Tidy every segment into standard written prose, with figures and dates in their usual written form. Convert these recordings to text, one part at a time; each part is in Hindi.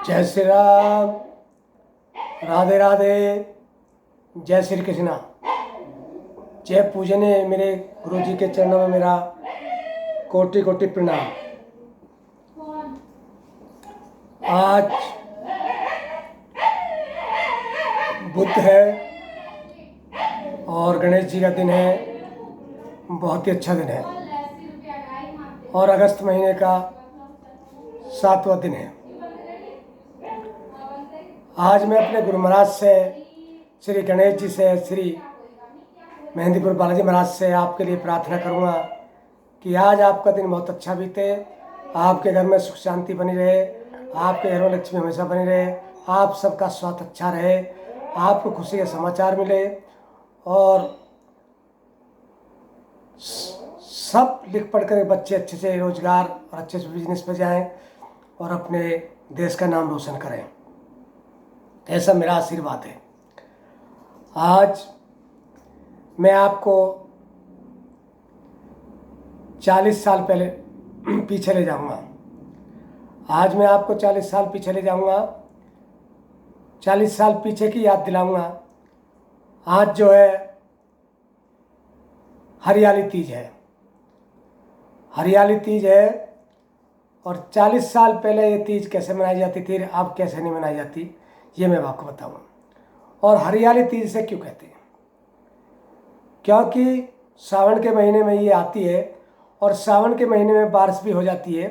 जय श्री राम, राधे राधे, जय श्री कृष्णा। जय पूजनीय मेरे गुरु जी के चरणों में मेरा कोटि कोटि प्रणाम। आज बुध है और गणेश जी का दिन है, बहुत ही अच्छा दिन है और अगस्त महीने का 7वां दिन है। आज मैं अपने गुरु महाराज से, श्री गणेश जी से, श्री मेहंदीपुर बालाजी महाराज से आपके लिए प्रार्थना करूंगा कि आज आपका दिन बहुत अच्छा बीते, आपके घर में सुख शांति बनी रहे, आपके घर में लक्ष्मी हमेशा बनी रहे, आप सबका स्वास्थ्य अच्छा रहे, आपको खुशी के समाचार मिले और सब लिख पढ़ कर बच्चे अच्छे से रोजगार और अच्छे से बिजनेस पे जाएं और अपने देश का नाम रोशन करें, ऐसा मेरा आशीर्वाद है। आज मैं आपको 40 साल पहले पीछे ले जाऊंगा। आज मैं आपको 40 साल पीछे ले जाऊंगा, 40 साल पीछे की याद दिलाऊंगा। आज जो है हरियाली तीज है, हरियाली तीज है और 40 साल पहले ये तीज कैसे मनाई जाती थी, अब कैसे नहीं मनाई जाती, ये मैं आपको बताऊंगा। और हरियाली तीज से क्यों कहते हैं? क्योंकि सावन के महीने में ये आती है और सावन के महीने में बारिश भी हो जाती है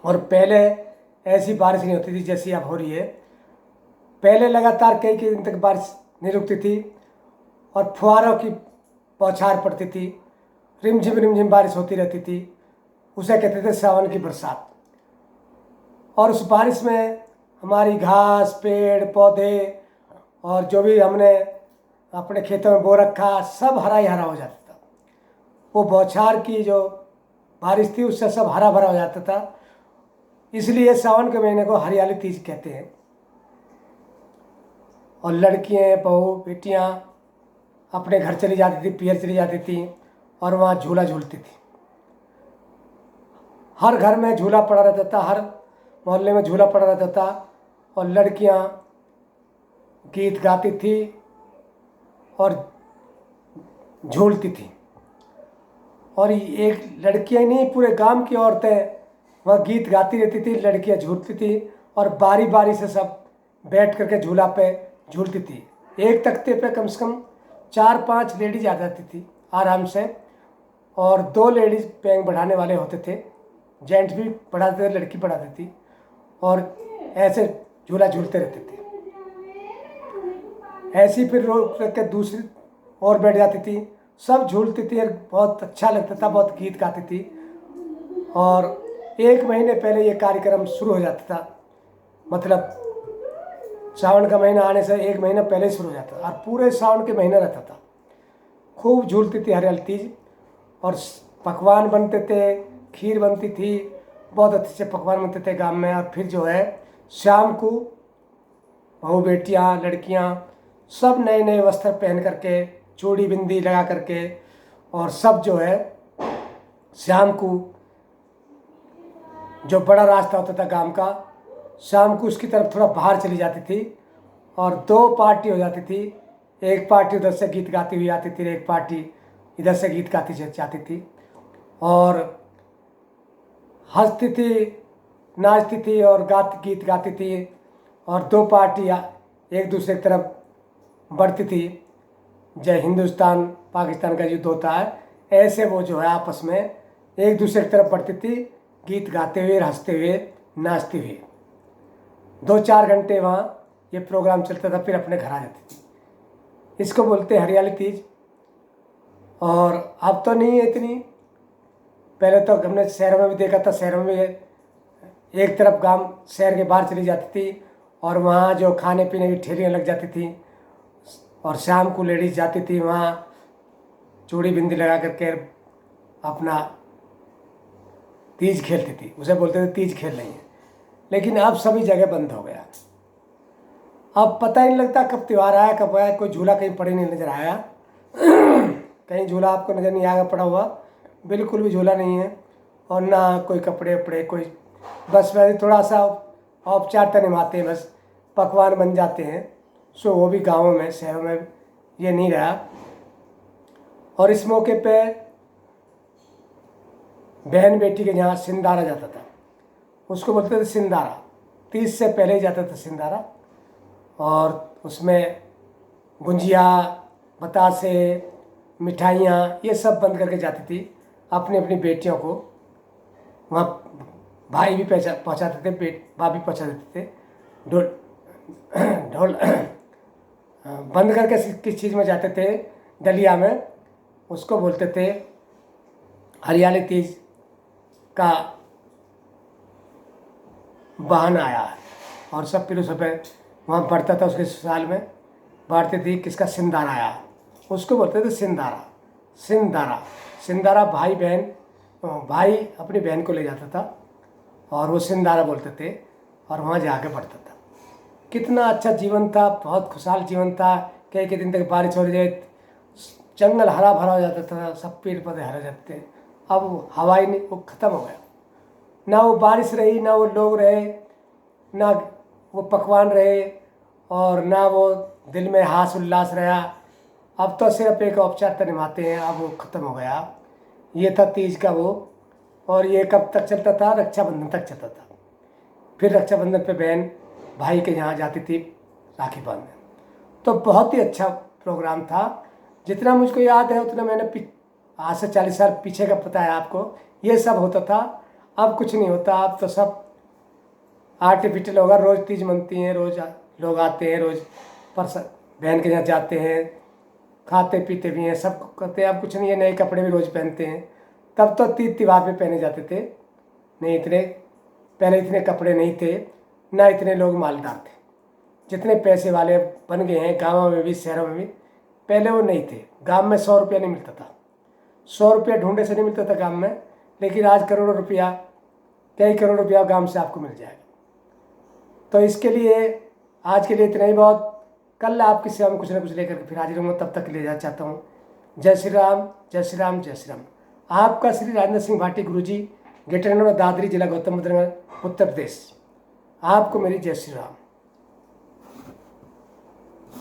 और पहले ऐसी बारिश नहीं होती थी जैसी अब हो रही है। पहले लगातार कई दिन तक बारिश नहीं रुकती थी और फुहारों की बौछार पड़ती थी, रिमझिम बारिश होती रहती थी, उसे कहते थे सावन की बरसात। और उस बारिश में हमारी घास, पेड़ पौधे और जो भी हमने अपने खेतों में बो रखा सब हरा ही हरा हो जाता था। वो बौछार की जो बारिश थी उससे सब हरा भरा हो जाता था, इसलिए सावन के महीने को हरियाली तीज कहते हैं। और लड़कियाँ, बहू, बेटियाँ अपने घर चली जाती थी, पियर चली जाती थी और वहाँ झूला झूलती थी। हर घर में झूला पड़ा रहता था, हर मोहल्ले में झूला पड़ा रहता था और लड़कियाँ गीत गाती थी और झूलती थी। और एक लड़कियाँ नहीं, पूरे गांव की औरतें वहाँ गीत गाती रहती थी, लड़कियाँ झूलती थी और बारी बारी से सब बैठ करके झूला पे झूलती थी। एक तख्ते पे कम से कम 4-5 लेडीज आ जाती थी आराम से और 2 लेडीज पैंग बढ़ाने वाले होते थे, जेंट्स भी बढ़ाते थे, लड़की बढ़ाती थी और ऐसे झूला झूलते रहते थे। ऐसी फिर रोक करके दूसरी और बैठ जाती थी, सब झूलती थी और बहुत अच्छा लगता था, बहुत गीत गाती थी। और 1 महीने पहले ये कार्यक्रम शुरू हो जाता था, मतलब सावन का महीना आने से 1 महीना पहले शुरू हो जाता था और पूरे सावन के महीने रहता था। खूब झूलती थी हरियाली तीज और पकवान बनते थे, खीर बनती थी, बहुत अच्छे से पकवान बनते थे गांव में। और फिर जो है शाम को बहू, बेटियाँ, लड़कियाँ सब नए नए वस्त्र पहन करके, चूड़ी बिंदी लगा करके और सब जो है शाम को जो बड़ा रास्ता होता था गांव का, शाम को उसकी तरफ थोड़ा बाहर चली जाती थी और 2 पार्टी हो जाती थी। एक पार्टी उधर से गीत गाती हुई आती थी, एक पार्टी इधर से गीत गाती जाती थी और हंसती थी, नाचती थी और गीत गाती थी और 2 पार्टियाँ एक दूसरे की तरफ बढ़ती थी। जय हिंदुस्तान पाकिस्तान का युद्ध होता है, ऐसे वो जो है आपस में एक दूसरे की तरफ बढ़ती थी, गीत गाते हुए, हंसते हुए, नाचते हुए। 2-4 घंटे वहाँ ये प्रोग्राम चलता था, फिर अपने घर आ जाती थी। इसको बोलते हैं हरियाली तीज। और अब तो नहीं है इतनी, पहले तो हमने शहरों में भी देखा था, शहरों में एक तरफ गांव शहर के बाहर चली जाती थी और वहाँ जो खाने पीने की ठेलियाँ लग जाती थी और शाम को लेडीज जाती थी वहाँ चूड़ी बिंदी लगा करके अपना तीज खेलती थी, उसे बोलते थे तीज खेल रही है। लेकिन अब सभी जगह बंद हो गया, अब पता ही नहीं लगता कब त्यौहार आया कब आया, कोई झूला कहीं पड़े नहीं नजर आया कहीं झूला आपको नज़र नहीं आएगा पड़ा हुआ, बिल्कुल भी झूला नहीं है और ना कोई कपड़े वपड़े, कोई बस वैसे थोड़ा सा औपचारिकता निभाते हैं, बस पकवान बन जाते हैं। सो वो भी गाँवों में, शहरों में ये नहीं रहा। और इस मौके पे बहन बेटी के यहाँ सिंदारा जाता था, उसको बोलते थे सिंदारा। 30 से पहले ही जाता था सिंदारा, और उसमें गुंजिया, बतासे, मिठाइयाँ ये सब बंद करके जाती थी अपनी अपनी बेटियों को। वहाँ भाई भी पहुँचाते थे, बाप भी पहुँचा देते थे। ढोल ढोल बंद करके किस चीज़ में जाते थे, डलिया में, उसको बोलते थे हरियाली तीज का वाहन आया है। और सब फिर उस पर वहाँ बढ़ता था, उसके साल में बढ़ती थी किसका सिंदारा आया, उसको बोलते थे सिंदारा। सिंदारा सिंदारा भाई बहन, भाई अपनी बहन को ले जाता था और वो सिंदारा बोलते थे, और वहाँ जाके बढ़ता था। कितना अच्छा जीवन था, बहुत खुशहाल जीवन था। कई कई दिन तक बारिश हो जाए, जंगल हरा भरा हो जाता था, सब पेड़ पौधे हरे जाते थे। अब वो हवा ही नहीं, वो ख़त्म हो गया। ना वो बारिश रही, ना वो लोग रहे, ना वो पकवान रहे, और ना वो दिल में हास उल्लास रहा। अब तो सिर्फ एक औपचारिकता निभाते हैं, अब वो ख़त्म हो गया। ये था तीज का वो। और ये कब तक चलता था? रक्षाबंधन तक चलता था। फिर रक्षाबंधन पे बहन भाई के यहाँ जाती थी राखी बांधने। तो बहुत ही अच्छा प्रोग्राम था। जितना मुझको याद है उतना मैंने आज से 40 साल पीछे का पता है आपको, ये सब होता था। अब कुछ नहीं होता, अब तो सब आर्टिफिशियल होगा। रोज़ तीज मनती हैं, रोज़ लोग आते हैं, रोज़ बहन के यहाँ जाते हैं, खाते पीते भी हैं, सब करते हैं। अब कुछ नहीं है, नए कपड़े भी रोज़ पहनते हैं। तब तो तीज त्योहार में पहने जाते थे, नहीं इतने पहले इतने कपड़े नहीं थे, ना इतने लोग मालदार थे। जितने पैसे वाले बन गए हैं गाँवों में भी शहरों में भी, पहले वो नहीं थे। गांव में 100 रुपया नहीं मिलता था, 100 रुपया ढूंढे से नहीं मिलता था गांव में, लेकिन आज करोड़ों रुपया, कई करोड़ रुपया गांव से आपको मिल जाएगा। तो इसके लिए आज के लिए इतना ही बहुत। कल आपकी सेवा में कुछ ना कुछ लेकर फिर हाजिर हूँ, तब तक ले जाना चाहता हूँ। जय श्री राम, जय श्री राम, जय श्री राम। आपका श्री राजेंद्र सिंह भाटी गुरुजी, गेटरनगर दादरी, जिला गौतम बुद्ध नगर, उत्तर प्रदेश। आपको मेरी जय श्री राम।